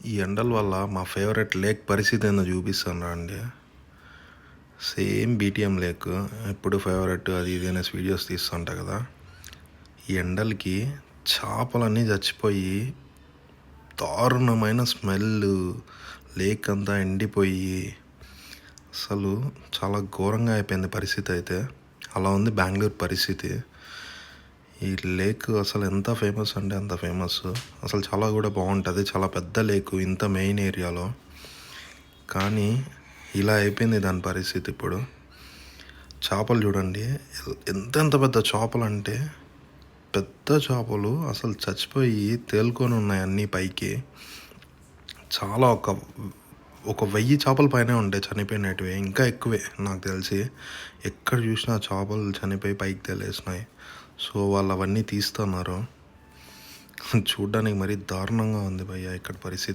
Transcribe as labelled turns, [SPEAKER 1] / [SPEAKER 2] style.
[SPEAKER 1] ఈ ఎండల వల్ల మా ఫేవరెట్ లేక్ పరిస్థితి ఏందో చూపిస్తాను అండి. సేమ్ బీటీఎం లేక్, ఎప్పుడు ఫేవరెట్ అది ఇది అనేసి వీడియోస్ తీస్తుంటా కదా. ఈ ఎండలకి చేపలన్నీ చచ్చిపోయి దారుణమైన స్మెల్, లేక్ అంతా ఎండిపోయి అసలు చాలా ఘోరంగా అయిపోయింది పరిస్థితి. అయితే అలా ఉంది బెంగళూరు పరిస్థితి. ఈ లేక్ అసలు ఎంత ఫేమస్ అంటే అంత ఫేమస్. అసలు చాలా కూడా బాగుంటుంది, చాలా పెద్ద లేక్ ఇంత మెయిన్ ఏరియాలో. కానీ ఇలా అయిపోయింది దాని పరిస్థితి ఇప్పుడు. చేపలు చూడండి, ఎంతెంత పెద్ద చేపలు అంటే పెద్ద చేపలు అసలు చచ్చిపోయి తేలుకొని ఉన్నాయి అన్నీ పైకి. చాలా ఒక 1000 చేపల పైనే ఉంటాయి చనిపోయినట్టువి, ఇంకా ఎక్కువే నాకు తెలిసి. ఎక్కడ చూసినా చేపలు చనిపోయి పైకి తేలేసినాయి. సో వాళ్ళు అవన్నీ తీస్తున్నారు. చూడ్డానికి మరీ దారుణంగా ఉంది భయ్య ఇక్కడ పరిస్థితి.